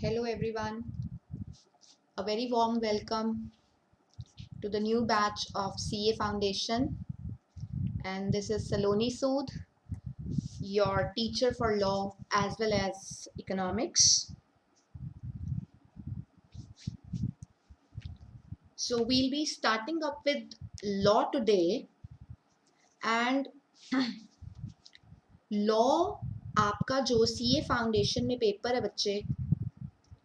Hello everyone, a very warm welcome to the new batch of CA Foundation, and this is Saloni Sood, your teacher for law as well as economics. So we'll be starting up with law today, and law आपका जो CA Foundation में paper है बच्चे,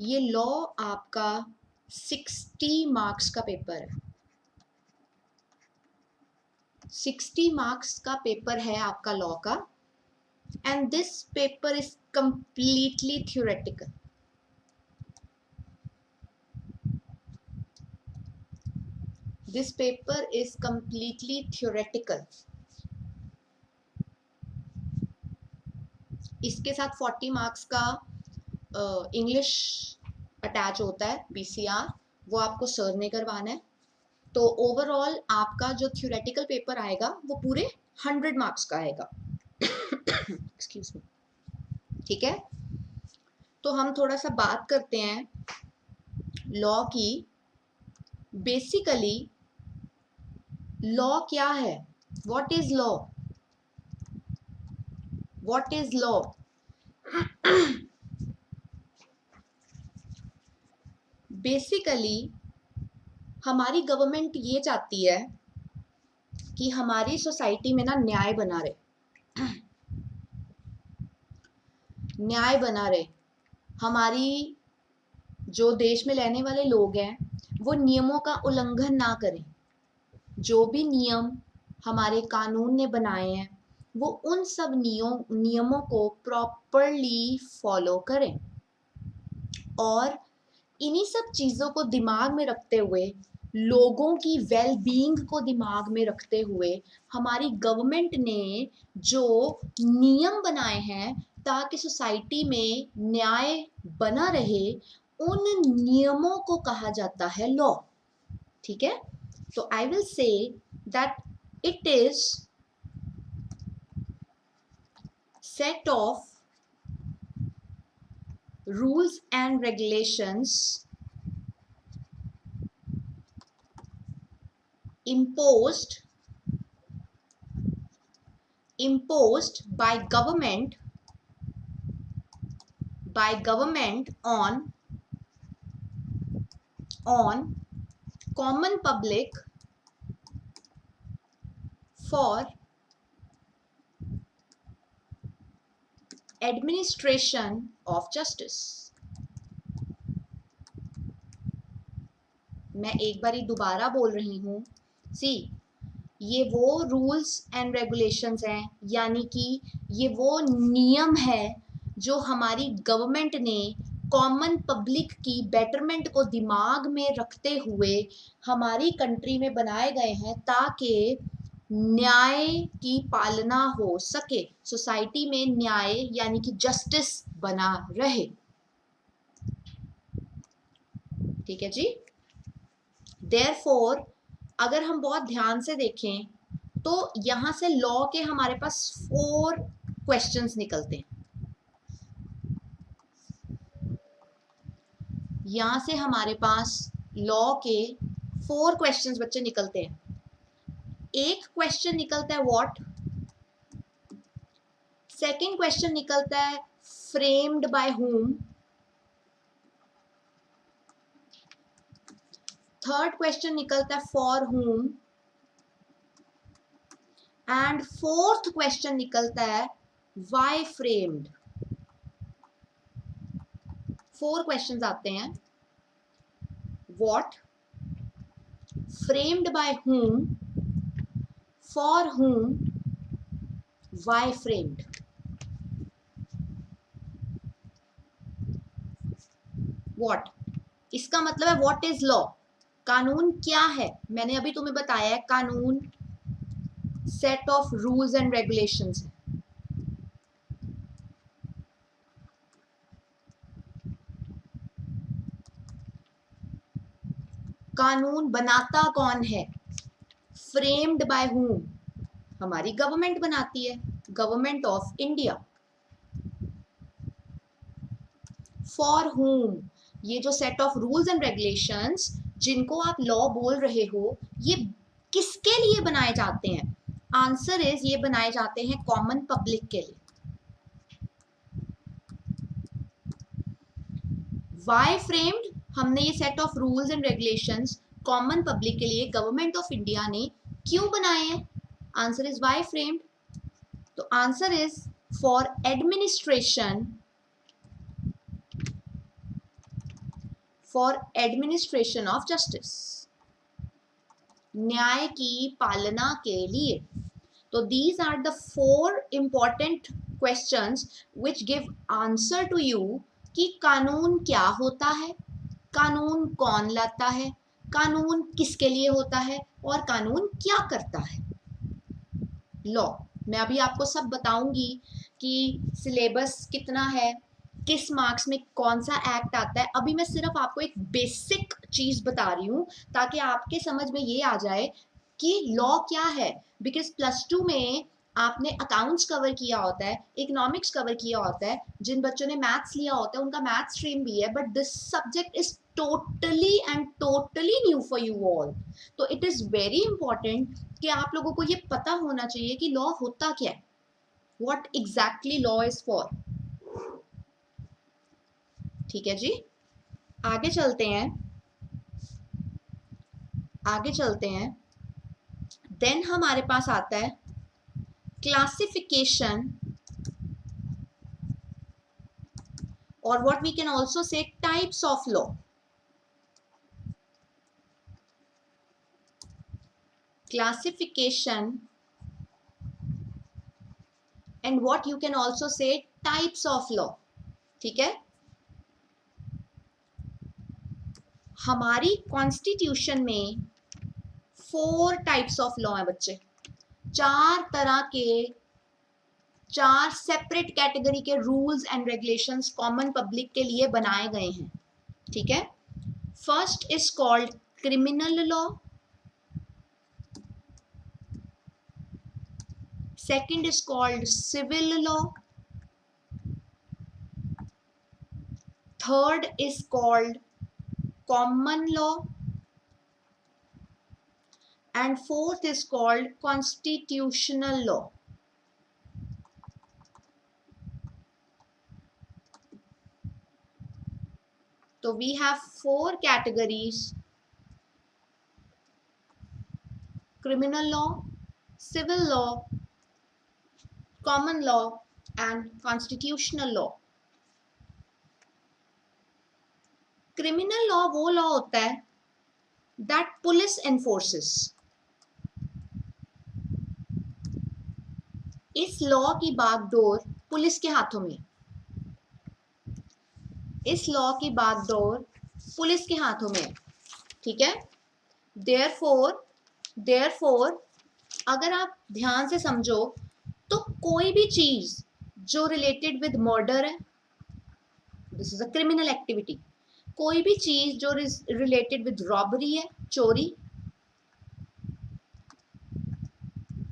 ये law आपका 60 marks का paper है। 60 marks का पेपर है आपका लॉ का, and this paper is completely theoretical. This paper is completely theoretical. इसके साथ 40 मार्क्स का इंग्लिश अटैच होता है, BCR, वो आपको सर ने करवाना है। तो ओवरऑल आपका जो थ्योरेटिकल पेपर आएगा वो पूरे 100 मार्क्स का आएगा। एक्सक्यूज मी, ठीक है। तो हम थोड़ा सा बात करते हैं लॉ की। बेसिकली लॉ क्या है? What is law? What is law? Basically हमारी गवर्नमेंट ये चाहती है कि हमारी सोसाइटी में ना न्याय बना रहे, न्याय बना रहे। हमारी जो देश में रहने वाले लोग हैं वो नियमों का उल्लंघन ना करें। जो भी नियम हमारे कानून ने बनाए हैं वो उन सब नियमों को प्रॉपरली फॉलो करें। और इन्हीं सब चीज़ों को दिमाग में रखते हुए, लोगों की वेल बीइंग को दिमाग में रखते हुए हमारी गवर्नमेंट ने जो नियम बनाए हैं ताकि सोसाइटी में न्याय बना रहे, उन नियमों को कहा जाता है लॉ। ठीक है। तो I will say that it is set of rules and regulations imposed by government on common public for administration of justice। मैं एक बारी दोबारा बोल रही हूँ। सी, ये वो रूल्स एंड रेगुलेशंस हैं, यानी कि ये वो नियम है जो हमारी गवर्नमेंट ने कॉमन पब्लिक की बेटरमेंट को दिमाग में रखते हुए हमारी कंट्री में बनाए गए हैं ताकि न्याय की पालना हो सके, सोसाइटी में न्याय यानी कि जस्टिस बना रहे। ठीक है जी। देयरफॉर अगर हम बहुत ध्यान से देखें तो यहां से लॉ के हमारे पास 4 क्वेश्चंस निकलते हैं। यहां से हमारे पास लॉ के 4 क्वेश्चंस बच्चे निकलते हैं। एक क्वेश्चन निकलता है व्हाट, सेकंड क्वेश्चन निकलता है framed by whom, third question निकलता है for whom, and fourth question निकलता है वाई फ्रेम्ड। 4 क्वेश्चंस आते हैं। What, framed by whom, for whom, why framed. What, इसका मतलब है व्हाट इज लॉ, कानून क्या है। मैंने अभी तुम्हें बताया है कानून set of rules and regulations है। कानून बनाता कौन है? फ्रेम्ड बाय whom, हमारी गवर्नमेंट बनाती है, government of India. For whom, ये जो set of rules and regulations जिनको आप लॉ बोल रहे हो, ये किसके लिए बनाए जाते हैं? आंसर इज ये बनाए जाते हैं कॉमन पब्लिक के लिए। वाई फ्रेम्ड, हमने ये set of rules and regulations common public के लिए गवर्नमेंट ऑफ इंडिया ने क्यों बनाए हैं? Answer is why framed. तो answer is for administration, for administration of justice, न्याय की पालना के लिए। तो these are the 4 important questions which give answer to you कि कानून क्या होता है, कानून कौन लाता है, कानून किसके लिए होता है और कानून क्या करता है। लॉ मैं अभी आपको सब बताऊंगी कि सिलेबस कितना है, किस मार्क्स में कौन सा एक्ट आता है। अभी मैं सिर्फ आपको एक बेसिक चीज बता रही हूँ ताकि आपके समझ में ये आ जाए कि लॉ क्या है। बिकॉज +2 में आपने अकाउंट्स कवर किया होता है, इकोनॉमिक्स कवर किया होता है, जिन बच्चों ने मैथ्स लिया होता है उनका मैथ्स स्ट्रीम भी है, but this subject is totally and totally new for you all. तो इट इज वेरी इंपॉर्टेंट कि आप लोगों को ये पता होना चाहिए कि लॉ होता क्या है, what exactly law is for. ठीक है जी, आगे चलते हैं, आगे चलते हैं। देन हमारे पास आता है क्लासिफिकेशन, और what we can also say types of law. Classification and what you can also say types of law. ठीक है, हमारी कॉन्स्टिट्यूशन में 4 टाइप्स ऑफ लॉ है बच्चे, 4 तरह के, 4 सेपरेट कैटेगरी के rules and regulations common public के लिए बनाए गए हैं। ठीक है, first is called criminal law, second is called civil law, third is called common law, and fourth is called constitutional law. So we have 4 categories: criminal law, civil law, common law and constitutional law. Criminal law वो law होता है that police एनफोर्सेस। इस law की बागडोर police के हाथों में, इस लॉ की बागडोर पुलिस के हाथों में। ठीक है, देयरफॉर अगर आप ध्यान से समझो तो कोई भी चीज जो रिलेटेड विद मर्डर है, this is a criminal activity. कोई भी चीज जो रिलेटेड विद रॉबरी है, चोरी,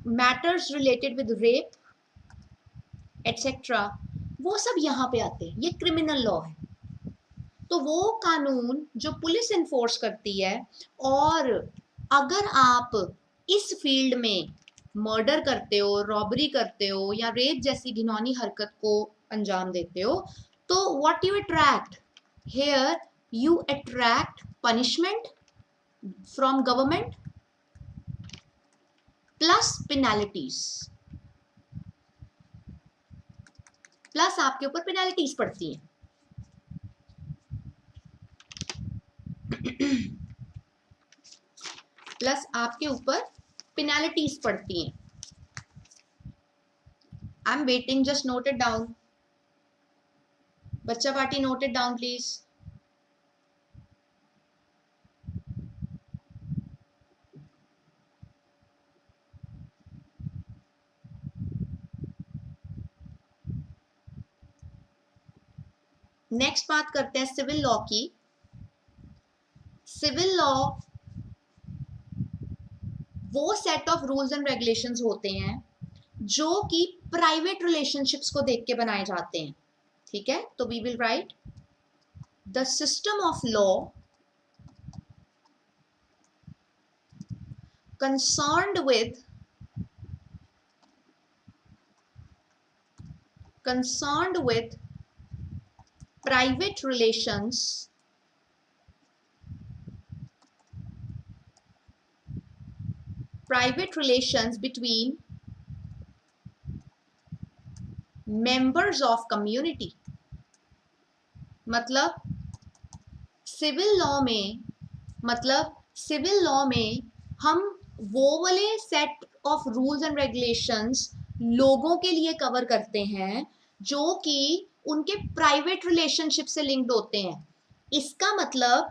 matters related with rape etcetera, वो सब यहाँ पे आते हैं, ये क्रिमिनल लॉ है। तो वो कानून जो पुलिस एनफोर्स करती है, और अगर आप इस फील्ड में मर्डर करते हो, रॉबरी करते हो या रेप जैसी घिनौनी हरकत को अंजाम देते हो, तो what you attract here, you attract punishment from government plus penalties, plus आपके ऊपर पेनाल्टीज पड़ती हैं। प्लस आपके ऊपर पेनाल्टीज पड़ती हैं। I am waiting, just note it down. बच्चा party note it down please. Next बात करते हैं सिविल लॉ की। सिविल लॉ वो set of rules and regulations होते हैं जो कि प्राइवेट रिलेशनशिप्स को देख के बनाए जाते हैं। ठीक है, तो we will write the system of law concerned with private relations between members of community. मतलब सिविल लॉ में हम वो वाले set of rules and regulations लोगों के लिए कवर करते हैं जो कि उनके प्राइवेट रिलेशनशिप से लिंक्ड होते हैं. इसका मतलब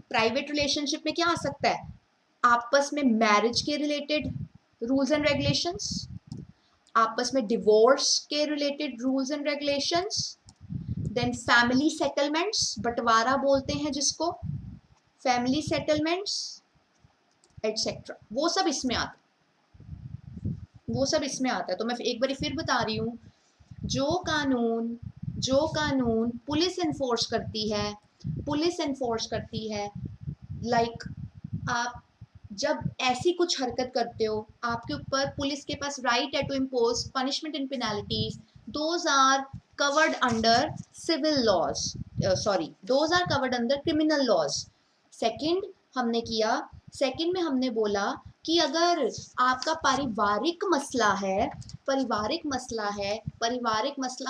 प्राइवेट रिलेशनशिप में क्या आ सकता है? आपस में मैरिज के रिलेटेड रूल्स एंड रेगुलेशंस, आपस में डिवोर्स के related rules and regulations, then family settlements, बंटवारा बोलते हैं जिसको, फैमिली सेटलमेंट्स एटसेट्रा, वो सब इसमें आता है. तो मैं एक बार फिर बता रही हूँ, जो कानून पुलिस एनफोर्स करती है, लाइक आप जब ऐसी कुछ हरकत करते हो, आपके ऊपर पुलिस के पास राइट है to impose punishment and penalties, those are covered under civil laws, those are covered under criminal laws. Second में हमने बोला कि अगर आपका पारिवारिक मसला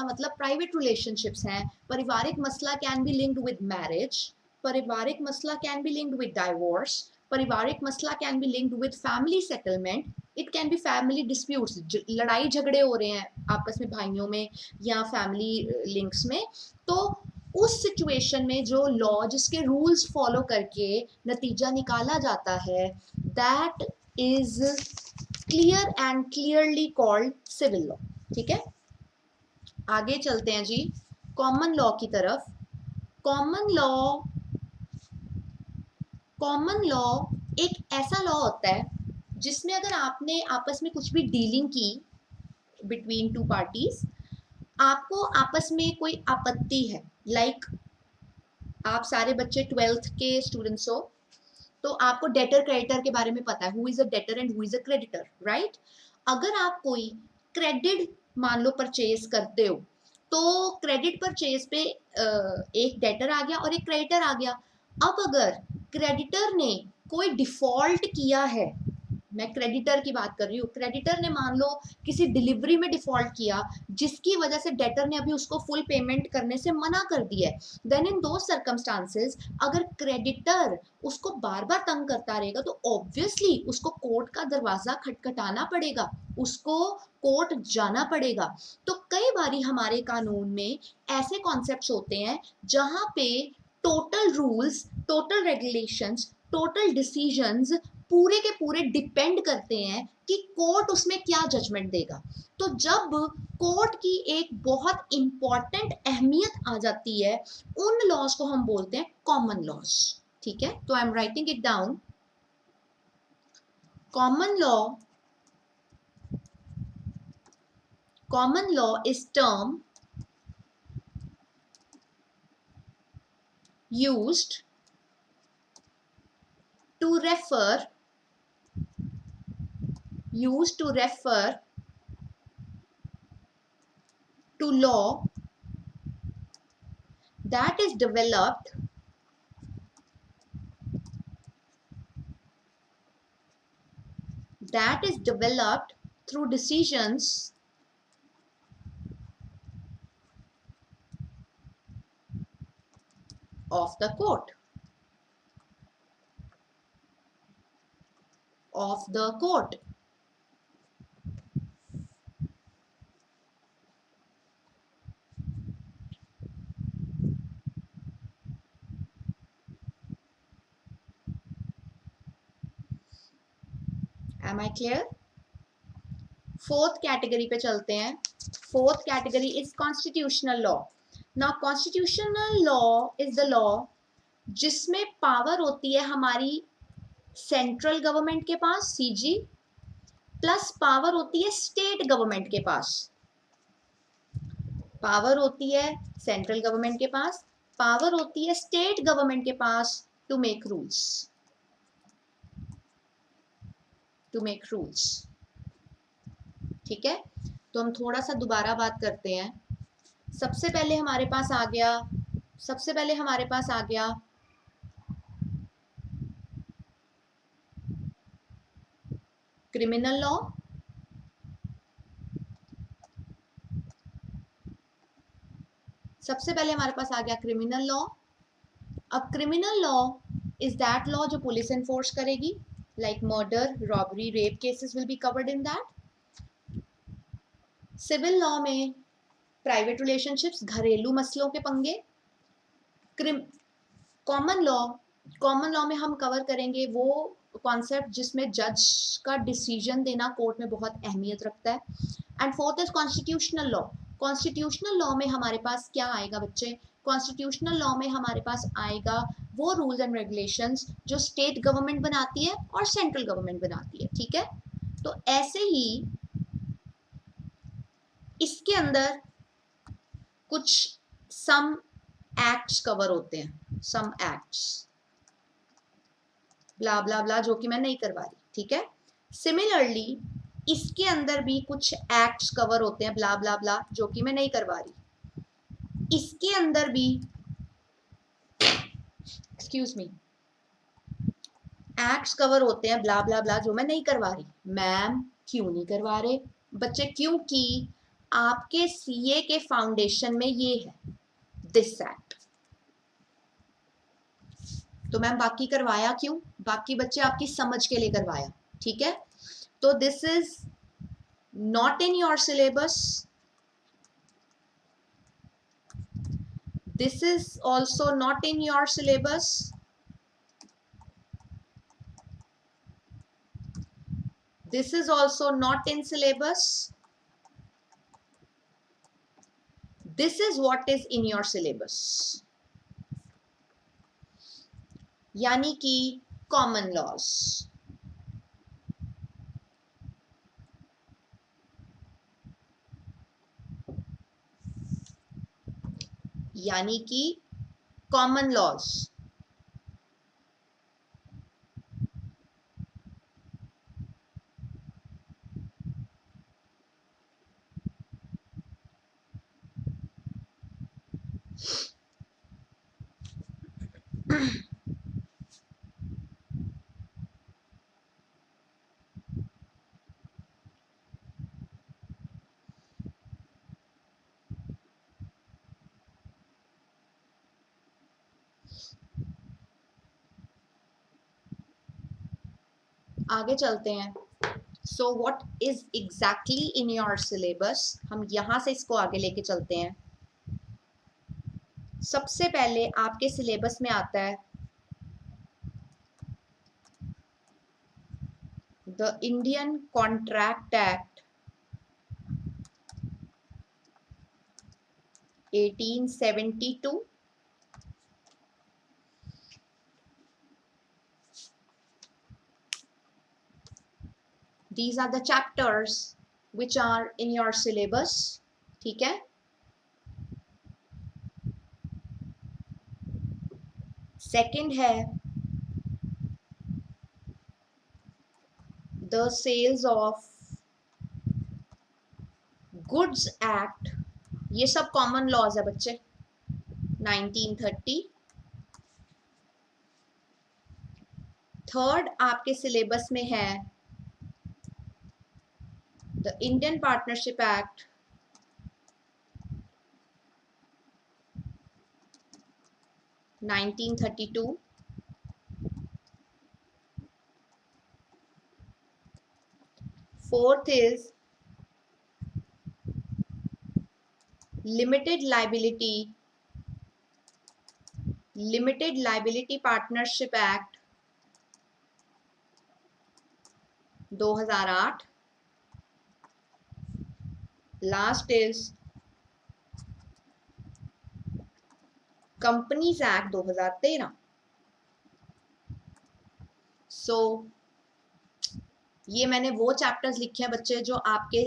मतलब प्राइवेट रिलेशनशिप्स हैं, पारिवारिक मसला can be linked with marriage, पारिवारिक मसला can be linked with divorce, पारिवारिक मसला can be linked with family settlement, it can be family disputes, लड़ाई झगड़े हो रहे हैं आपस में भाइयों में या फैमिली लिंक्स में, तो उस सिचुएशन में जो लॉ जिसके रूल्स फॉलो करके नतीजा निकाला जाता है, that is clear and clearly called civil law. ठीक है, आगे चलते हैं जी कॉमन लॉ की तरफ. कॉमन लॉ एक ऐसा लॉ होता है जिसमें अगर आपने आपस में कुछ भी डीलिंग की बिटवीन टू पार्टीज, आपको आपस में कोई आपत्ति है, लाइक आप सारे बच्चे 12th के स्टूडेंट्स हो, तो आपको डेटर क्रेडिटर के बारे में पता है, who is a debtor and who is a creditor, right. अगर आप कोई क्रेडिट मान लो परचेज करते हो, तो क्रेडिट परचेज पे एक डेटर आ गया और एक क्रेडिटर आ गया. अब अगर क्रेडिटर ने कोई डिफॉल्ट किया है, मैं क्रेडिटर की बात कर रही हूँ, क्रेडिटर ने मान लो किसी डिलीवरी में डिफॉल्ट किया जिसकी वजह से डेटर ने अभी उसको फुल पेमेंट करने से मना कर दिया है, देन इन दो सर्कमस्टांसेस अगर क्रेडिटर उसको बार बार तंग करता रहेगा तो ऑब्वियसली उसको कोर्ट का दरवाजा खटखटाना पड़ेगा, उसको कोर्ट जाना पड़ेगा. तो कई बारी हमारे कानून में ऐसे कॉन्सेप्ट्स होते हैं जहां पे total rules, total regulations, total decisions पूरे के पूरे डिपेंड करते हैं कि कोर्ट उसमें क्या जजमेंट देगा. तो जब कोर्ट की एक बहुत इंपॉर्टेंट अहमियत आ जाती है, उन लॉज को हम बोलते हैं कॉमन लॉज. ठीक है, तो I am writing it down. Common law is term used to refer to law that is developed through decisions of the court. Am I clear? Fourth category पे चलते हैं. Fourth category is constitutional law. Now constitutional law is the law जिसमें power होती है हमारी central government के पास, CG, plus power होती है स्टेट गवर्नमेंट के पास. पावर होती है सेंट्रल गवर्नमेंट के पास, पावर होती है स्टेट गवर्नमेंट के पास to make rules, to make rules. ठीक है, तो हम थोड़ा सा दोबारा बात करते हैं। सबसे पहले हमारे पास आ गया, सबसे पहले हमारे पास आ गया क्रिमिनल लॉ, सबसे पहले हमारे पास आ गया क्रिमिनल लॉ। अब criminal law is that law जो पुलिस एनफोर्स करेगी, like murder, robbery, rape cases will be covered in that. Civil law में प्राइवेट रिलेशनशिप्स, घरेलू मसलों के पंगे। कॉमन लॉ, कॉमन लॉ में हम कवर करेंगे वो कॉन्सेप्ट जिसमें जज का डिसीजन देना कोर्ट में बहुत अहमियत रखता है। And fourth is constitutional law. Constitutional law में हमारे पास क्या आएगा बच्चे? कॉन्स्टिट्यूशनल लॉ में हमारे पास आएगा वो रूल्स एंड रेगुलेशंस जो स्टेट गवर्नमेंट बनाती है और सेंट्रल गवर्नमेंट बनाती है। ठीक है, तो ऐसे ही इसके अंदर कुछ सम एक्ट्स कवर होते हैं, सम एक्ट्स ब्ला ब्ला ब्ला, जो कि मैं नहीं करवा रही। ठीक है, सिमिलरली इसके अंदर भी कुछ एक्ट्स कवर होते हैं ब्ला ब्ला ब्ला, जो कि मैं नहीं करवा रही। इसके अंदर भी एक्सक्यूज मी एक्ट्स कवर होते हैं ब्ला ब्ला ब्ला, जो मैं नहीं करवा रही। मैम क्यों नहीं करवा रहे बच्चे? क्योंकि आपके सीए के फाउंडेशन में ये है, दिस एक्ट। तो मैम बाकी करवाया क्यों? बाकी बच्चे आपकी समझ के लिए करवाया। ठीक है, तो this is not in your syllabus, this is also not in your syllabus, this is also not in syllabus, this is what is in your syllabus, यानी कि कॉमन लॉज। यानी कि कॉमन लॉज। आगे चलते हैं। So what is exactly in your syllabus, हम यहां से इसको आगे लेके चलते हैं। सबसे पहले आपके सिलेबस में आता है the Indian contract act 1872। These are the chapters which are in your syllabus. ठीक है, सेकंड है the sales of goods act, ये सब कॉमन लॉज है बच्चे, 1930। थर्ड आपके सिलेबस में है the Indian partnership act 1932। Fourth is limited liability partnership act 2008। Last is companies act 2013। सो ये मैंने वो चैप्टर्स लिखे हैं बच्चे जो आपके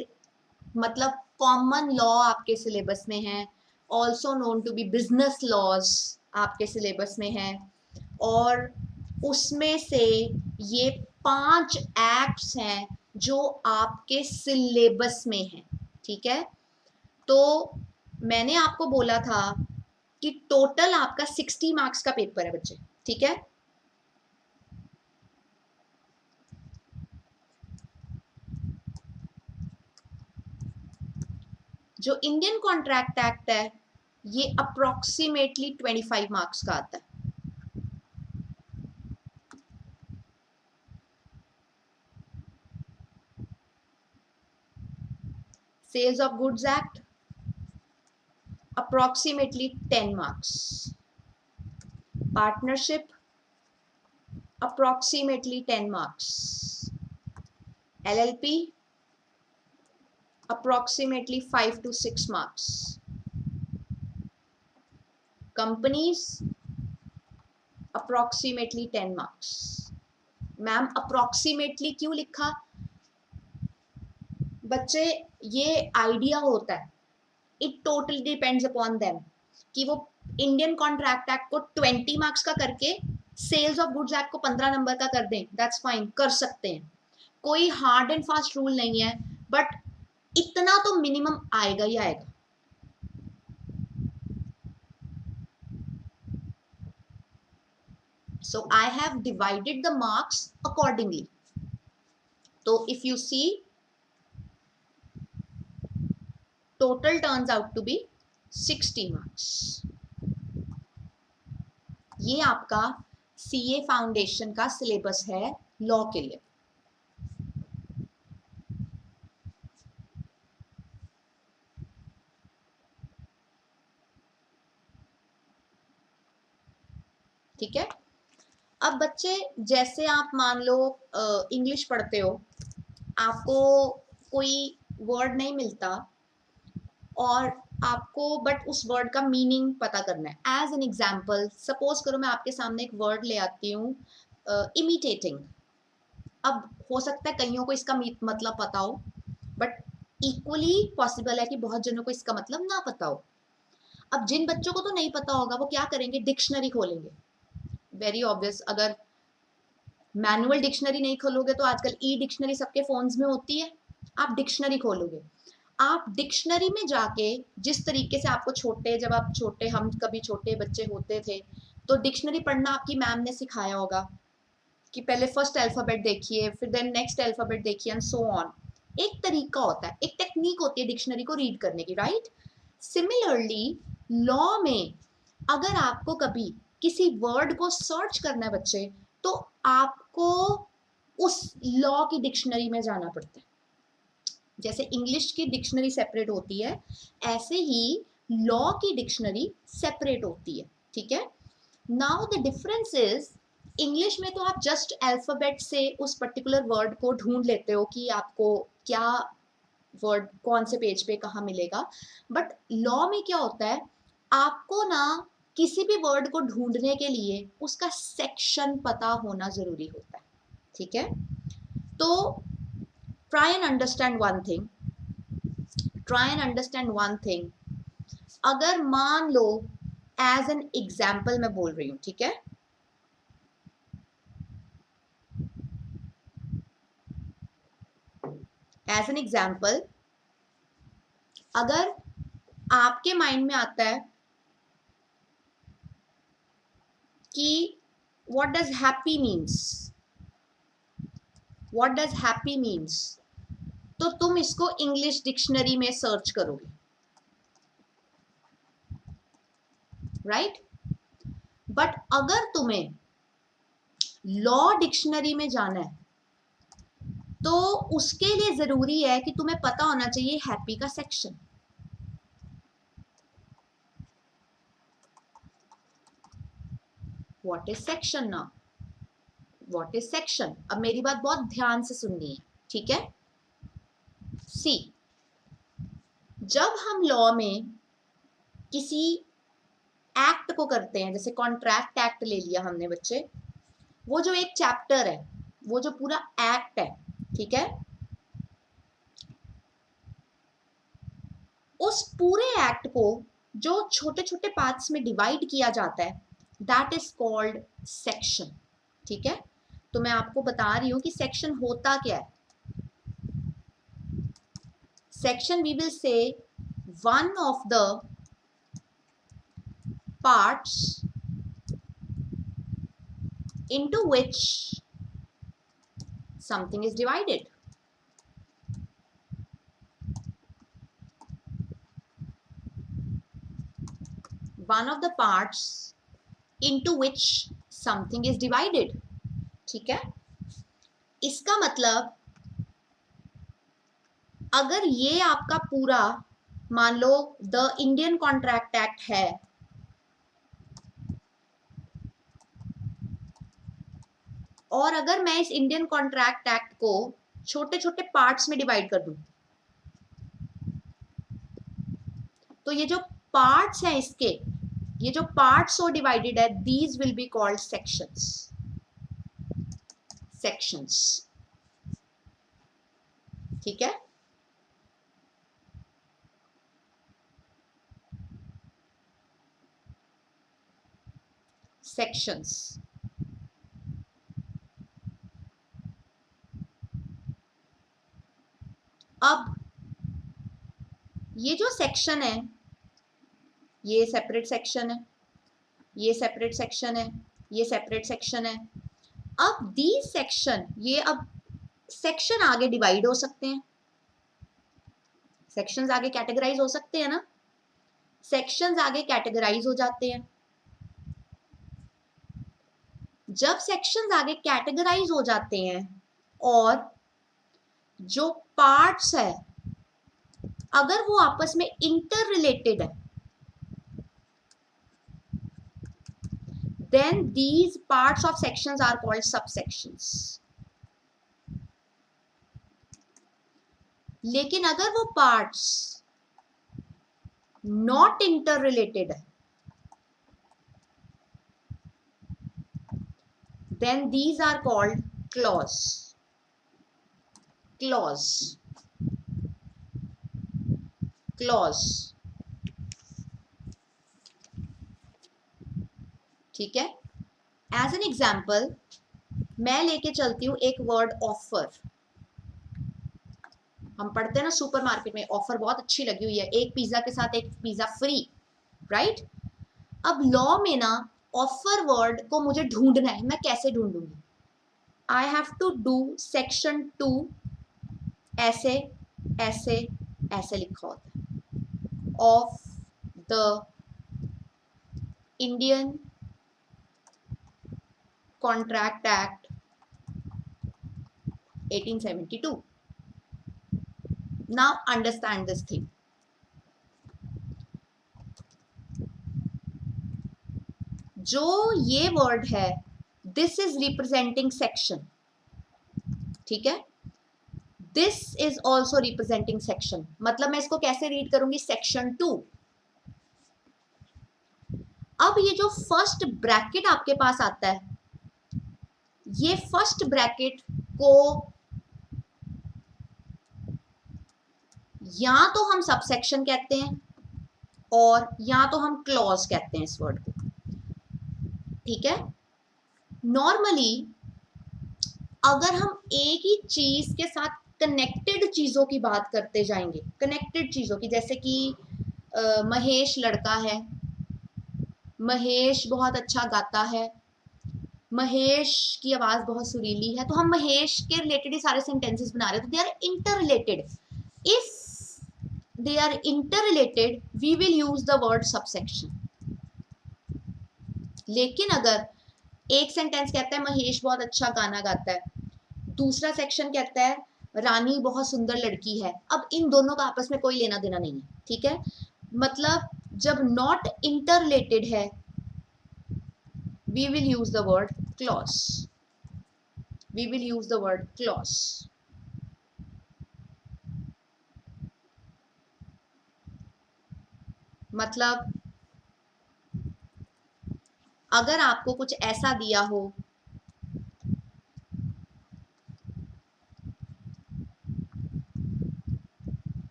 मतलब कॉमन लॉ आपके सिलेबस में है, also known to be business laws. आपके सिलेबस में है, और उसमें से ये 5 एक्ट्स हैं जो आपके सिलेबस में हैं, ठीक है। तो मैंने आपको बोला था कि टोटल आपका 60 मार्क्स का पेपर है बच्चे, ठीक है। जो इंडियन कॉन्ट्रैक्ट एक्ट है ये अप्रोक्सीमेटली 25 मार्क्स का आता है। Sales of goods act approximately 10 marks, partnership approximately 10 marks, LLP approximately 5 to 6 marks, companies approximately 10 marks। Ma'am approximately क्यों लिखा? बच्चे ये आइडिया होता है, it totally depends upon them कि वो इंडियन कॉन्ट्रैक्ट एक्ट को 20 मार्क्स का करके सेल्स ऑफ गुड्स एक्ट को 15 नंबर का कर दें, दैट्स फाइन, कर सकते हैं, कोई हार्ड एंड फास्ट रूल नहीं है, बट इतना तो मिनिमम आएगा ही आएगा। So I have divided the marks accordingly. So if you see, total turns out to be 60 marks. ये आपका CA फाउंडेशन का सिलेबस है लॉ के लिए। ठीक है। अब बच्चे जैसे आप मान लो इंग्लिश पढ़ते हो, आपको कोई वर्ड नहीं मिलता और आपको बट उस वर्ड का मीनिंग पता करना है। एज एन एग्जाम्पल सपोज करो मैं आपके सामने एक वर्ड ले आती हूँ इमिटेटिंग। अब हो सकता है कईयों को इसका मतलब पता हो, बट इक्वली पॉसिबल है कि बहुत जनों को इसका मतलब ना पता हो। अब जिन बच्चों को तो नहीं पता होगा वो क्या करेंगे, डिक्शनरी खोलेंगे। वेरी ऑब्वियस, अगर मैनुअल डिक्शनरी नहीं खोलोगे तो आजकल ई डिक्शनरी सबके फोन्स में होती है, आप डिक्शनरी खोलोगे। आप डिक्शनरी में जाके जिस तरीके से आपको जब आप छोटे, हम कभी छोटे बच्चे होते थे तो डिक्शनरी पढ़ना आपकी मैम ने सिखाया होगा कि पहले फर्स्ट अल्फाबेट देखिए, फिर देन नेक्स्ट अल्फाबेट देखिए एंड सो ऑन। एक तरीका होता है, एक टेक्निक होती है डिक्शनरी को रीड करने की, राइट। सिमिलरली लॉ में अगर आपको कभी किसी वर्ड को सर्च करना है बच्चे, तो आपको उस लॉ की डिक्शनरी में जाना पड़ता है। जैसे इंग्लिश की डिक्शनरी सेपरेट होती है, ऐसे ही लॉ की डिक्शनरी सेपरेट होती है, ठीक है। Now the difference is, English में तो आप जस्ट अल्फाबेट से उस पर्टिकुलर वर्ड को ढूंढ लेते हो कि आपको क्या वर्ड कौन से पेज पे कहाँ मिलेगा, बट लॉ में क्या होता है, आपको ना किसी भी वर्ड को ढूंढने के लिए उसका सेक्शन पता होना जरूरी होता है, ठीक है। तो try and understand one thing, अगर मान लो एज एन एग्जाम्पल मैं बोल रही हूं, ठीक है। एज एन एग्जाम्पल, अगर आपके माइंड में आता है कि व्हाट डज हैप्पी मीन्स, तो तुम इसको इंग्लिश डिक्शनरी में सर्च करोगे, राइट। बट अगर तुम्हें लॉ डिक्शनरी में जाना है तो उसके लिए जरूरी है कि तुम्हें पता होना चाहिए हैप्पी का सेक्शन। व्हाट इज सेक्शन ना, व्हाट इज सेक्शन, अब मेरी बात बहुत ध्यान से सुननी है, ठीक है। सी, जब हम लॉ में किसी एक्ट को करते हैं, जैसे कॉन्ट्रैक्ट एक्ट ले लिया हमने बच्चे, वो जो एक चैप्टर है, वो जो पूरा एक्ट है, ठीक है, उस पूरे एक्ट को जो छोटे छोटे पार्ट्स में डिवाइड किया जाता है, दैट इज कॉल्ड सेक्शन। ठीक है, तो मैं आपको बता रही हूं कि सेक्शन होता क्या है। Section we will say one of the parts into which something is divided. One of the parts into which something is divided. ठीक है, इसका मतलब अगर ये आपका पूरा, मान लो द इंडियन कॉन्ट्रैक्ट एक्ट है, और अगर मैं इस इंडियन कॉन्ट्रैक्ट एक्ट को छोटे छोटे पार्ट्स में डिवाइड कर दूं, तो ये जो पार्ट्स हैं इसके, ये जो पार्ट्स सो डिवाइडेड है, these will be called sections. Sections, ठीक है। सेक्शंस, अब ये जो सेक्शन है, ये सेपरेट सेक्शन है, ये सेपरेट सेक्शन है, ये सेपरेट सेक्शन है। अब दी सेक्शन, ये अब सेक्शन आगे डिवाइड हो सकते हैं, सेक्शंस आगे कैटेगराइज हो सकते हैं ना, सेक्शंस आगे कैटेगराइज हो जाते हैं। जब सेक्शंस आगे कैटेगराइज हो जाते हैं और जो पार्ट्स है अगर वो आपस में इंटर रिलेटेड है, then these parts of sections are called subsections. लेकिन अगर वो parts not interrelated है, then these are called clause. Clause, clause, ठीक है। एज एन एग्जाम्पल मैं लेके चलती हूं एक वर्ड ऑफर। हम पढ़ते हैं ना सुपरमार्केट में, ऑफर बहुत अच्छी लगी हुई है, एक पिज्जा के साथ एक पिज्जा फ्री, राइट। अब लॉ में ना ऑफर वर्ड को मुझे ढूंढना है, मैं कैसे ढूंढूंगी? I have to do section 2, ऐसे ऐसे ऐसे लिखा होता है, of the Indian contract act 1872. Now understand this thing. जो ये वर्ड है, दिस इज रिप्रेजेंटिंग सेक्शन, ठीक है। This is also representing section, मतलब मैं इसको कैसे रीड करूंगी? सेक्शन 2। अब ये जो फर्स्ट ब्रैकेट आपके पास आता है, ये फर्स्ट ब्रैकेट को या तो हम सबसेक्शन कहते हैं और या तो हम क्लॉज कहते हैं इस वर्ड को, ठीक है। नॉर्मली अगर हम एक ही चीज के साथ कनेक्टेड चीजों की बात करते जाएंगे, कनेक्टेड चीजों की, जैसे कि महेश लड़का है, महेश बहुत अच्छा गाता है, महेश की आवाज बहुत सुरीली है, तो हम महेश के रिलेटेड ही सारे सेंटेंसेस बना रहे हैं, तो they are interrelated. If they are interrelated we will use the word subsection. लेकिन अगर एक सेंटेंस कहता है महेश बहुत अच्छा गाना गाता है, दूसरा सेक्शन कहता है रानी बहुत सुंदर लड़की है, अब इन दोनों का आपस में कोई लेना देना नहीं है, ठीक है। मतलब जब नॉट इंटर रिलेटेड है we will use the word clause, we will use the word clause। मतलब अगर आपको कुछ ऐसा दिया हो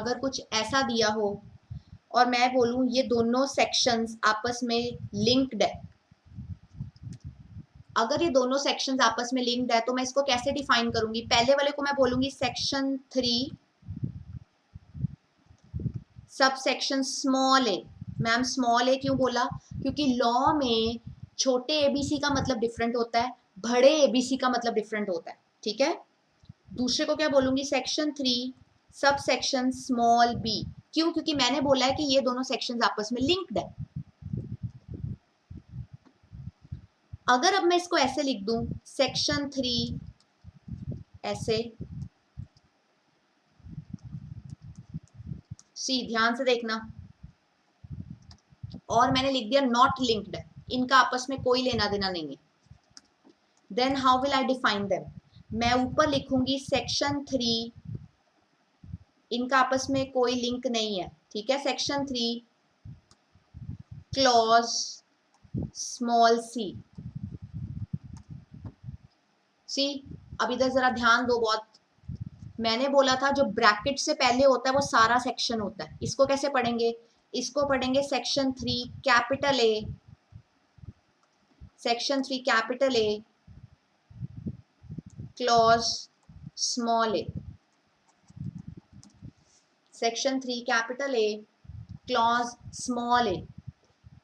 अगर कुछ ऐसा दिया हो और मैं बोलूं ये दोनों सेक्शंस आपस में लिंक्ड है, अगर ये दोनों सेक्शंस आपस में लिंक्ड है तो मैं इसको कैसे डिफाइन करूंगी? पहले वाले को मैं बोलूंगी सेक्शन 3 सब सेक्शन स्मॉल ए। मैम स्मॉल ए क्यों बोला? क्योंकि लॉ में छोटे एबीसी का मतलब डिफरेंट होता है, बड़े एबीसी का मतलब डिफरेंट होता है, ठीक है। दूसरे को क्या बोलूंगी? Section 3 sub section small B. क्यों? क्योंकि मैंने बोला है कि ये दोनों सेक्शंस आपस में लिंक्ड है। अगर अब मैं इसको ऐसे लिख दूं, सेक्शन 3 ऐसे, सी ध्यान से देखना, और मैंने लिख दिया नॉट लिंक्ड, इनका आपस में कोई लेना देना नहीं है, then how will I define them? मैं ऊपर लिखूंगी सेक्शन 3 इनका आपस में कोई लिंक नहीं है, ठीक है। Section 3 clause small C. सी अब इधर जरा ध्यान दो बहुत, मैंने बोला था जो ब्रैकेट से पहले होता है वो सारा सेक्शन होता है। इसको कैसे पढ़ेंगे? इसको पढ़ेंगे section 3 capital A, section 3 capital A clause small A, section 3 capital A clause small A.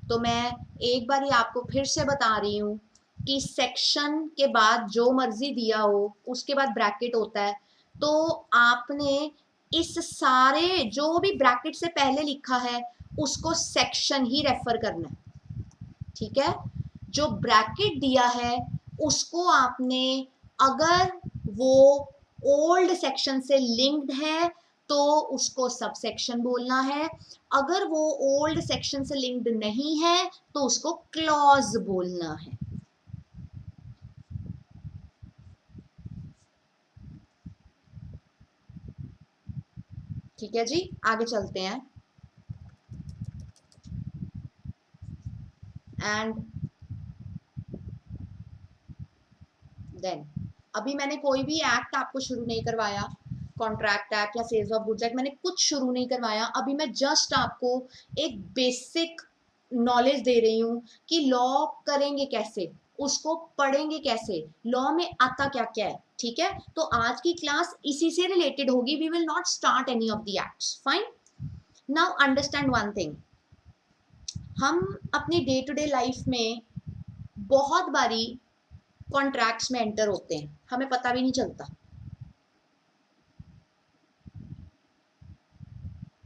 तो मैं एक बार ही आपको फिर से बता रही हूं कि सेक्शन के बाद जो मर्जी दिया हो उसके बाद ब्रैकेट होता है, तो आपने इस सारे जो भी ब्रैकेट से पहले लिखा है उसको सेक्शन ही रेफर करना है, ठीक है। जो ब्रैकेट दिया है उसको आपने, अगर वो ओल्ड सेक्शन से लिंक्ड है तो उसको सब सेक्शन बोलना है, अगर वो ओल्ड सेक्शन से लिंक्ड नहीं है तो उसको क्लॉज बोलना है। ठीक है जी, आगे चलते हैं। एंड देन अभी मैंने कोई भी एक्ट आपको शुरू नहीं करवाया, कॉन्ट्रैक्ट एक्ट या सेल्स ऑफ गुड्स एक्ट, मैंने कुछ शुरू नहीं करवाया। अभी मैं जस्ट आपको एक बेसिक नॉलेज दे रही हूँ कि लॉ करेंगे कैसे, उसको पढ़ेंगे कैसे, लॉ में आता क्या क्या है, ठीक है। तो आज की क्लास इसी से रिलेटेड होगी। We will not start any of the acts, fine. Now understand one thing, हम अपनी डे टू डे लाइफ में बहुत बारी कॉन्ट्रैक्ट्स में एंटर होते हैं, हमें पता भी नहीं चलता।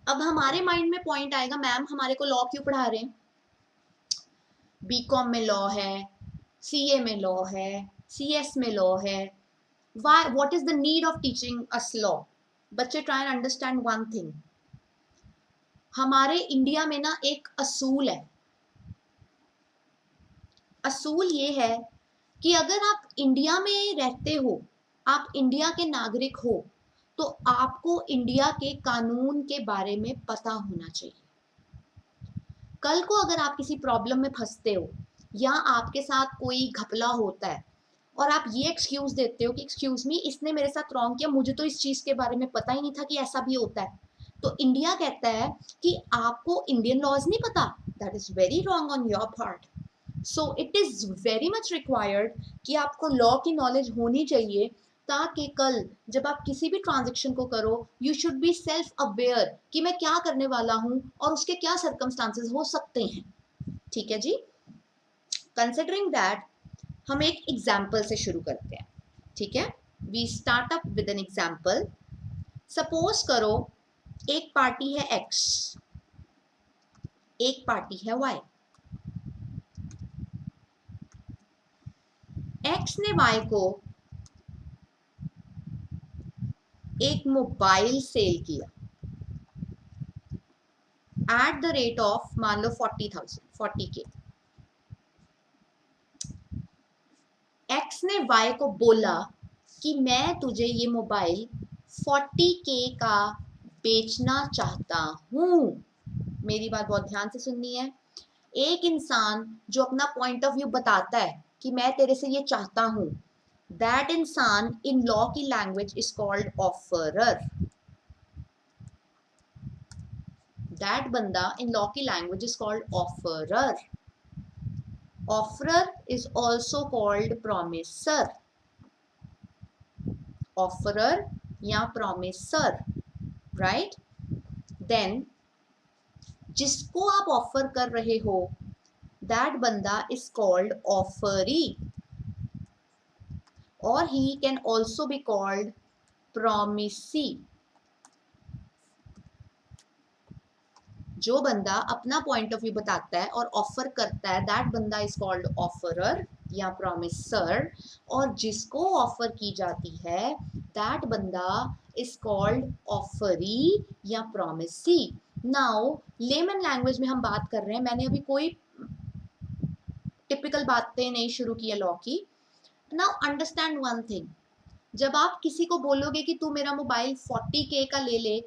अब हमारे माइंड में पॉइंट आएगा, मैम हमारे को लॉ क्यों पढ़ा रहे हैं? बीकॉम में लॉ है, सीए में लॉ है, सीएस में लॉ है, why, what is the need of teaching us law? बच्चे try and understand one thing, हमारे इंडिया में ना एक असूल है। असूल ये है कि अगर आप इंडिया में रहते हो, आप इंडिया के नागरिक हो, तो आपको इंडिया के कानून के बारे में पता होना चाहिए। कल को अगर आप किसी प्रॉब्लम में फंसते हो या आपके साथ कोई घपला होता है और आप ये एक्सक्यूज देते हो कि एक्सक्यूज मी इसने मेरे साथ रॉन्ग किया, मुझे तो इस चीज के बारे में पता ही नहीं था कि ऐसा भी होता है, तो इंडिया कहता है कि आपको इंडियन लॉज नहीं पता, that is very wrong on your part. So it is very much required कि आपको लॉ की नॉलेज होनी चाहिए, ताकि कल जब आप किसी भी ट्रांजेक्शन को करो you should be self aware कि मैं क्या करने वाला हूं और उसके क्या सर्कमस्टांसेस हो सकते हैं, ठीक है जी। कंसिडरिंग दैट हम एक एग्जाम्पल से शुरू करते हैं, ठीक है। We start up with an example. Suppose करो एक पार्टी है एक्स, एक पार्टी है वाई। एक्स ने वाई को एक मोबाइल सेल किया एट द रेट ऑफ मान लो 40,000, 40K। एक्स ने वाई को बोला कि मैं तुझे ये मोबाइल 40K का बेचना चाहता हूं। मेरी बात बहुत ध्यान से सुननी है। एक इंसान जो अपना पॉइंट ऑफ व्यू बताता है कि मैं तेरे से ये चाहता हूं, दैट इंसान इन लॉ की language is called offeror. That बंदा इन लॉ की language is called offeror. Offeror is also called promisor. Offeror या प्रोमिसर, राइट. देन जिसको आप ऑफर कर रहे हो दैट बंदा इज कॉल्ड ऑफरी, और he can also be called promisee. जो बंदा अपना पॉइंट ऑफ व्यू बताता है और ऑफर करता है दैट बंदा इज कॉल्ड ऑफरर या प्रोमिसर, और जिसको ऑफर की जाती है दैट बंदा इज कॉल्ड ऑफरी या प्रोमिसी. नाउ लेमन लैंग्वेज में हम बात कर रहे हैं, मैंने अभी कोई टिपिकल बातें नहीं शुरू की है लॉ की. नाउ अंडरस्टैंड वन थिंग, जब आप किसी को बोलोगे कि तू मेरा मोबाइल 40K का ले ले,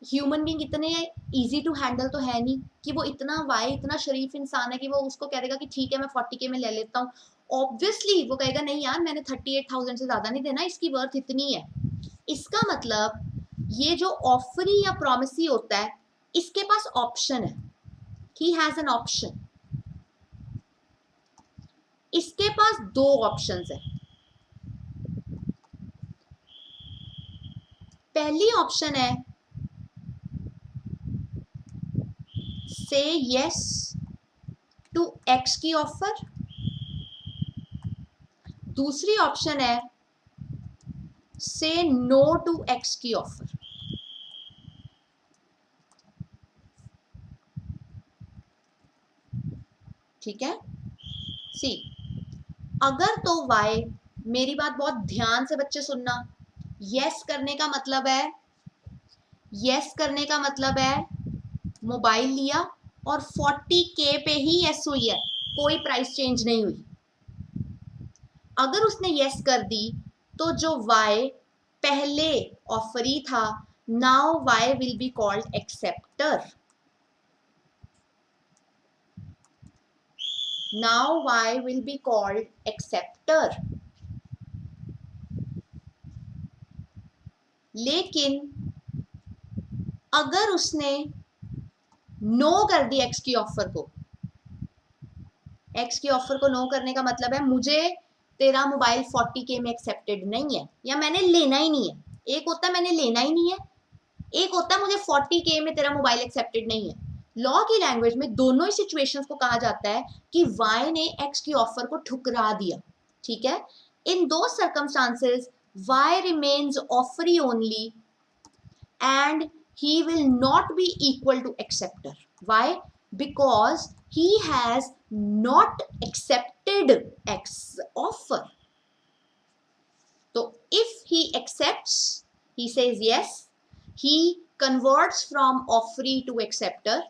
ह्यूमन बीइंग इतने इजी टू हैंडल तो है नहीं कि वो इतना शरीफ इंसान है कि वो उसको कह देगा कि ठीक है मैं 40K में ले लेता हूँ. ऑब्वियसली वो कहेगा नहीं यार, मैंने 38,000 से ज्यादा नहीं देना, इसकी वर्थ इतनी है. इसका मतलब ये जो ऑफरी या प्रोमिसी होता है इसके पास ऑप्शन है. He has an option. इसके पास दो ऑप्शंस है. पहली ऑप्शन है से यस टू एक्स की ऑफर. दूसरी ऑप्शन है से नो टू एक्स की ऑफर. ठीक है. सी, अगर तो वाई, मेरी बात बहुत ध्यान से बच्चे सुनना, यस करने का मतलब है, यस करने का मतलब है मोबाइल लिया और 40K पे ही यस हुई है, कोई प्राइस चेंज नहीं हुई. अगर उसने यस कर दी तो जो वाई पहले ऑफरी था, now Y will be called acceptor. Now Y will be called acceptor. लेकिन अगर उसने नो कर दी एक्स की ऑफर को, एक्स की ऑफर को नो करने का मतलब है मुझे तेरा मोबाइल 40K में एक्सेप्टेड नहीं है या मैंने लेना ही नहीं है. एक होता है मैंने लेना ही नहीं है, एक होता है मुझे 40K में तेरा मोबाइल एक्सेप्टेड नहीं है. लॉ की लैंग्वेज में दोनों ही सिचुएशंस को कहा जाता है कि वाई ने एक्स की ऑफर को ठुकरा दिया. ठीक है. इन दो circumstances Y remains offeree only and he will not be equal to acceptor. Why? Because he has not accepted X offer. So if he accepts, he says yes, he converts from offeree to acceptor.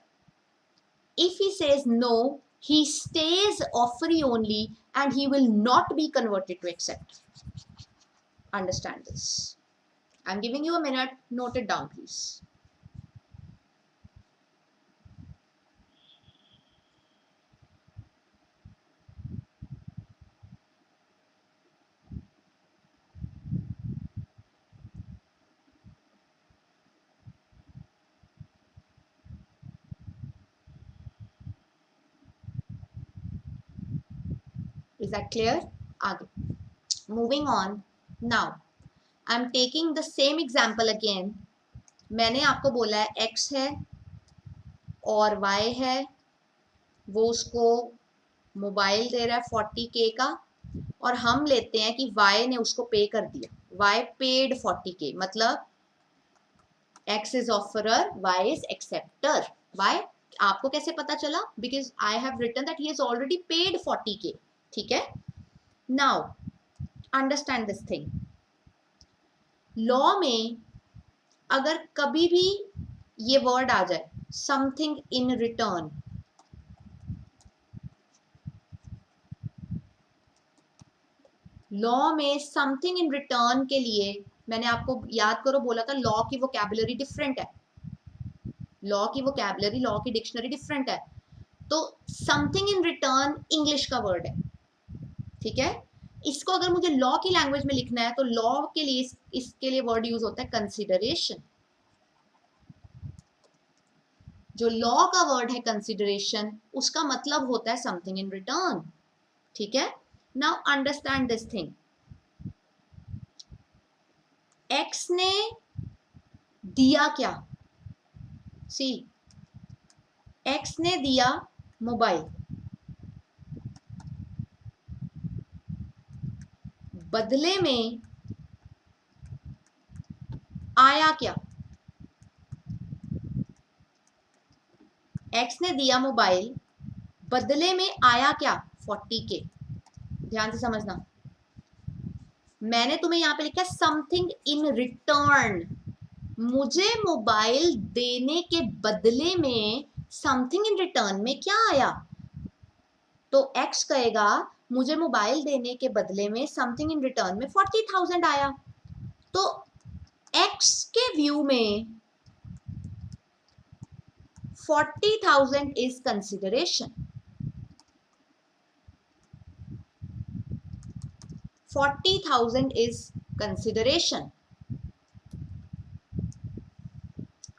If he says no, he stays offeree only and he will not be converted to acceptor. Understand this. I'm giving you a minute. Note it down, please. Is that clear? आगे. Moving on. Now, I'm taking the same example again. मैंने आपको बोला है x है और y है, वो उसको मोबाइल दे रहा है 40K का, और हम लेते हैं कि y ने उसको पे कर दिया. y पेड 40K, मतलब x is offerer, y is acceptor. Why? आपको कैसे पता चला? Because I have written that he has already paid 40K. ठीक है. Now understand this thing. Law में अगर कभी भी ये वर्ड आ जाए समथिंग इन रिटर्न, लॉ में समथिंग इन रिटर्न के लिए मैंने आपको याद करो बोला था लॉ की वोकैबुलरी डिफरेंट है, लॉ की वोकैबुलरी, लॉ की डिक्शनरी डिफरेंट है. तो समथिंग इन रिटर्न इंग्लिश का वर्ड है. ठीक है. इसको अगर मुझे लॉ की लैंग्वेज में लिखना है तो लॉ के लिए इसके लिए वर्ड यूज होता है कंसिडरेशन. जो लॉ का वर्ड है कंसिडरेशन, उसका मतलब होता है समथिंग इन रिटर्न। ठीक है, now understand this thing. X ने दिया क्या? सी, एक्स ने दिया मोबाइल, बदले में आया क्या? एक्स ने दिया मोबाइल, बदले में आया क्या? 40K। ध्यान से समझना, मैंने तुम्हें यहां पे लिखा है समथिंग इन रिटर्न। मुझे मोबाइल देने के बदले में समथिंग इन रिटर्न में क्या आया? तो एक्स कहेगा मुझे मोबाइल देने के बदले में समथिंग इन रिटर्न में 40,000 आया। तो एक्स के व्यू में 40,000 इज कंसिडरेशन। 40,000 is consideration.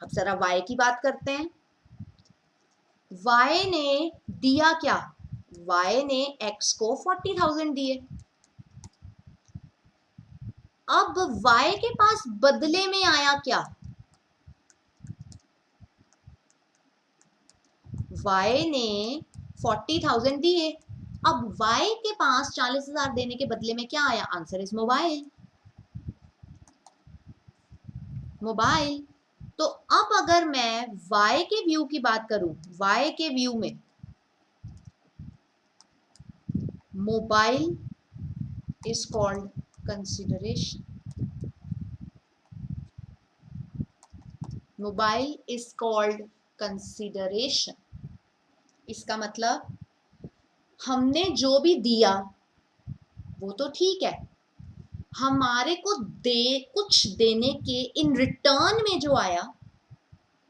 अब जरा वाई की बात करते हैं। वाई ने दिया क्या? वाई ने एक्स को 40,000 दिए। अब वाई के पास बदले में आया क्या? वाई ने 40,000 दिए। अब वाई के पास 40,000 देने के बदले में क्या आया? Answer is mobile. मोबाइल। तो अब अगर मैं वाई के व्यू की बात करूं, वाई के व्यू में mobile is called consideration. Mobile is called consideration. इसका मतलब हमने जो भी दिया वो तो ठीक है, हमारे को कुछ देने के इन रिटर्न में जो आया,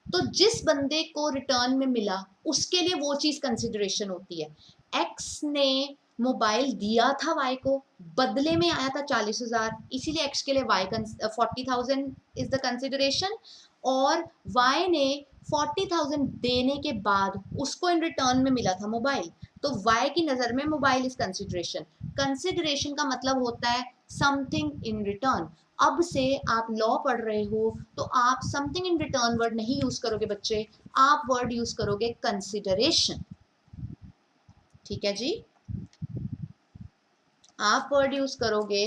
तो जिस बंदे को रिटर्न में मिला उसके लिए वो चीज कंसिडरेशन होती है। एक्स ने मोबाइल दिया था वाई को, बदले में आया था 40,000, इसीलिए एक्स के लिए वाई 40,000 इज द कंसिडरेशन। और वाई ने 40,000 देने के बाद उसको इन रिटर्न में मिला था मोबाइल, तो वाई की नजर में मोबाइल इज कंसिडरेशन। कंसिडरेशन का मतलब होता है समथिंग इन रिटर्न। अब से आप लॉ पढ़ रहे हो तो आप समथिंग इन रिटर्न वर्ड नहीं यूज करोगे बच्चे, आप वर्ड यूज करोगे कंसिडरेशन। ठीक है जी, आप वर्ड यूज करोगे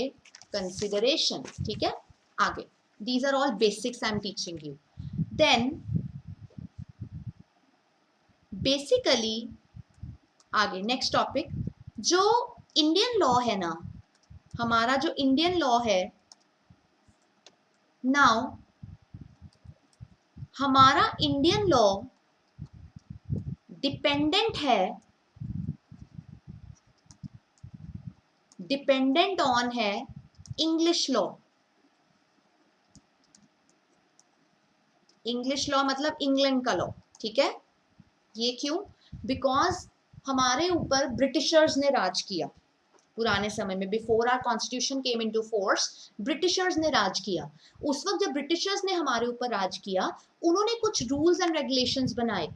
कंसिडरेशन। ठीक है, आगे these are all basics I am teaching you. Then basically आगे नेक्स्ट टॉपिक, जो इंडियन लॉ है ना, हमारा जो इंडियन लॉ है, नाउ हमारा इंडियन लॉ डिपेंडेंट है, डिपेंडेंट ऑन है इंग्लिश लॉ। इंग्लिश लॉ मतलब इंग्लैंड का लॉ। ठीक है, ये क्यों? बिकॉज हमारे ऊपर ब्रिटिशर्स ने राज किया पुराने समय में, before our constitution came into force, Britishers ने राज किया। उस वक्त जब ब्रिटिशर्स ने हमारे ऊपर राज किया, उन्होंने कुछ रूल्स एंड रेगुलेशंस बनाए।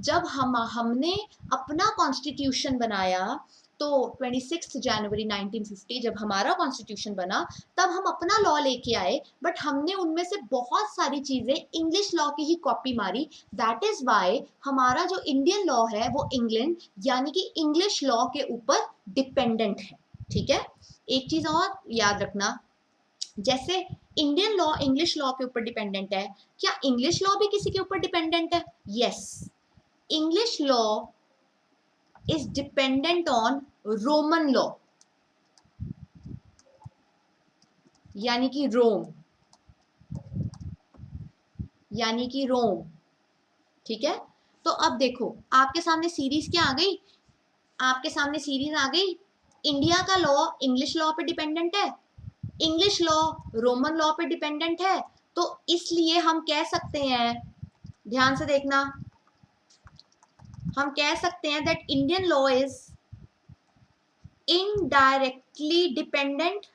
जब हमने अपना कॉन्स्टिट्यूशन बनाया, तो 26 जनवरी 1950 जब हमारा कॉन्स्टिट्यूशन बना, तब हम अपना लॉ लेके आए, बट हमने उनमें से बहुत सारी चीजें इंग्लिश लॉ की ही कॉपी मारी। दैट इज वाई हमारा जो इंडियन लॉ है वो इंग्लैंड यानी कि इंग्लिश लॉ के ऊपर डिपेंडेंट है। ठीक है, एक चीज और याद रखना, जैसे इंडियन लॉ इंग्लिश लॉ के ऊपर डिपेंडेंट है, क्या इंग्लिश लॉ भी किसी के ऊपर डिपेंडेंट है? Yes, English law is dependent on Roman law, यानी कि रोम, यानी कि रोम। ठीक है, तो अब देखो आपके सामने सीरीज क्या आ गई, आपके सामने सीरीज आ गई। इंडिया का लॉ इंग्लिश लॉ पे डिपेंडेंट है, इंग्लिश लॉ रोमन लॉ पे डिपेंडेंट है, तो इसलिए हम कह सकते हैं, ध्यान से देखना, हम कह सकते हैं that Indian law is indirectly dependent,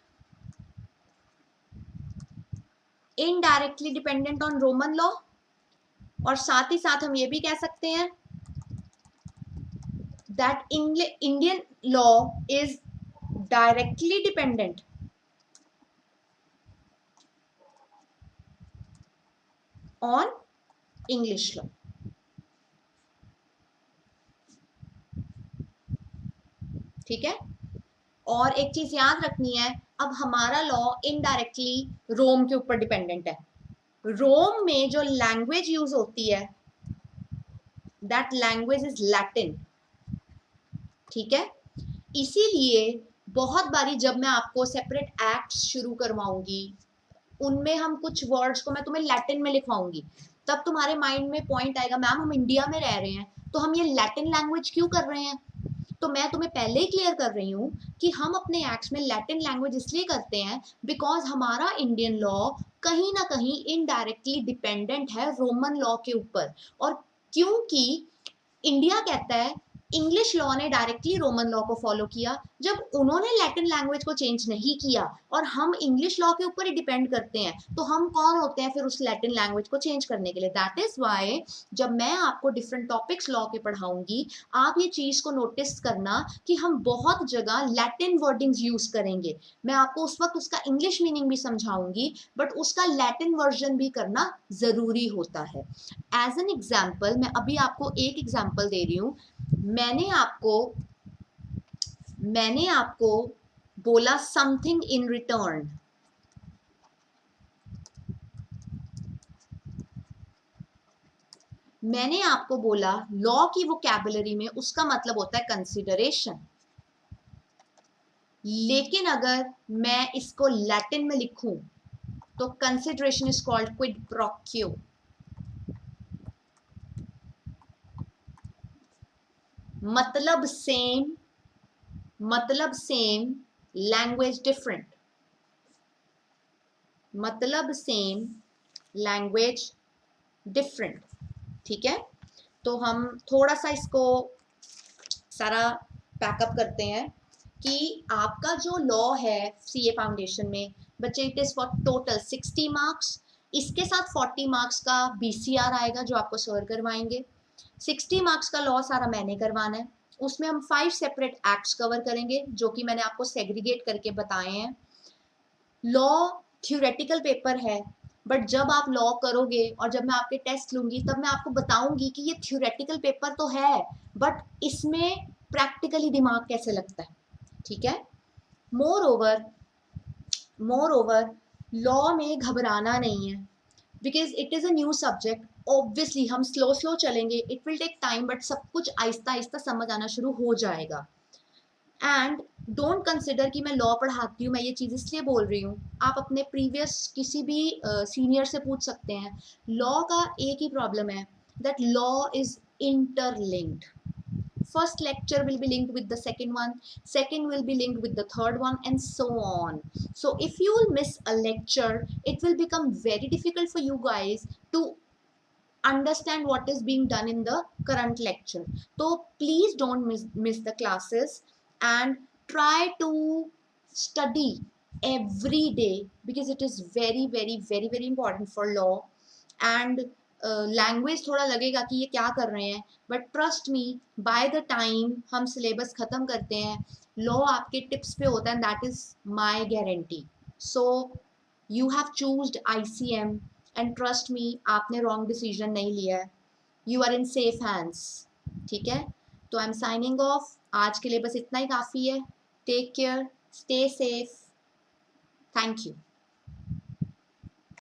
indirectly dependent on Roman law, और साथ ही साथ हम ये भी कह सकते हैं that Indian law is directly dependent on English law. ठीक है, और एक चीज याद रखनी है, अब हमारा लॉ इनडायरेक्टली रोम के ऊपर डिपेंडेंट है। रोम में जो लैंग्वेज यूज होती है दैट लैंग्वेज इज लैटिन। ठीक है, इसीलिए बहुत बारी जब मैं आपको सेपरेट एक्ट्स शुरू करवाऊंगी उनमें हम कुछ वर्ड्स को मैं तुम्हें लैटिन में लिखवाऊंगी, तब तुम्हारे माइंड में पॉइंट आएगा मैम हम इंडिया में रह रहे हैं तो हम ये लैटिन लैंग्वेज क्यों कर रहे हैं। तो मैं तुम्हें पहले ही क्लियर कर रही हूँ कि हम अपने एक्ट्स में लैटिन लैंग्वेज इसलिए करते हैं बिकॉज हमारा इंडियन लॉ कहीं ना कहीं इनडायरेक्टली डिपेंडेंट है रोमन लॉ के ऊपर। और क्योंकि इंडिया कहता है इंग्लिश लॉ ने डायरेक्टली रोमन लॉ को फॉलो किया, जब उन्होंने लैटिन लैंग्वेज को चेंज नहीं किया और हम इंग्लिश लॉ के ऊपर ही डिपेंड करते हैं, तो हम कौन होते हैं फिर उस लैटिन लैंग्वेज को चेंज करने के लिए। दैट इज वाई जब मैं आपको डिफरेंट टॉपिक्स लॉ के पढ़ाऊंगी आप ये चीज को नोटिस करना कि हम बहुत जगह लैटिन वर्डिंग्स यूज करेंगे। मैं आपको उस वक्त उसका इंग्लिश मीनिंग भी समझाऊंगी बट उसका लैटिन वर्जन भी करना जरूरी होता है। एज एन एग्जाम्पल मैं अभी आपको एक एग्जाम्पल दे रही हूँ। मैंने आपको बोला समथिंग इन रिटर्न। मैंने आपको बोला लॉ की वोकैबुलरी में उसका मतलब होता है कंसिडरेशन, लेकिन अगर मैं इसको लैटिन में लिखूं तो consideration is called quid pro क्यो। मतलब सेम लैंग्वेज डिफरेंट। मतलब सेम लैंग्वेज डिफरेंट। ठीक है, तो हम थोड़ा सा इसको सारा पैकअप करते हैं कि आपका जो लॉ है सीए फाउंडेशन में बच्चे it is for total 60 marks. इसके साथ 40 मार्क्स का बीसीआर आएगा जो आपको सर करवाएंगे। 60 मार्क्स का लॉ सारा मैंने करवाना है। उसमें हम 5 सेपरेट एक्ट्स कवर करेंगे जो कि मैंने आपको सेग्रीगेट करके बताए हैं। लॉ थ्योरेटिकल पेपर है बट जब आप लॉ करोगे और जब मैं आपके टेस्ट लूंगी तब मैं आपको बताऊंगी कि ये थ्योरेटिकल पेपर तो है बट इसमें प्रैक्टिकली दिमाग कैसे लगता है। ठीक है, मोर ओवर लॉ में घबराना नहीं है because it is a new subject. Obviously हम स्लो चलेंगे, it will take time but सब कुछ आहिस्ता आहिस्ता समझ आना शुरू हो जाएगा। एंड डोंट कंसिडर कि मैं लॉ पढ़ाती हूँ, मैं ये चीज़ इसलिए बोल रही हूँ, आप अपने प्रीवियस किसी भी सीनियर से पूछ सकते हैं। लॉ का एक ही प्रॉब्लम है that law is interlinked. First lecture will be linked with the second will be linked with the third one, and so on. So if you will miss a lecture it will become very difficult for you guys to understand what is being done in the current lecture. So please don't miss the classes and try to study every day because it is very important for law. And language थोड़ा लगेगा कि ये क्या कर रहे हैं but trust me by the time हम syllabus ख़त्म करते हैं लॉ आपके टिप्स पे होता है, that is my guarantee. So you have choosed ICM and trust me आपने रॉन्ग डिसीजन नहीं लिया है, you are in safe hands. ठीक है, तो आई एम साइनिंग ऑफ। आज के लिए बस इतना ही काफ़ी है। Take care, stay safe, thank you.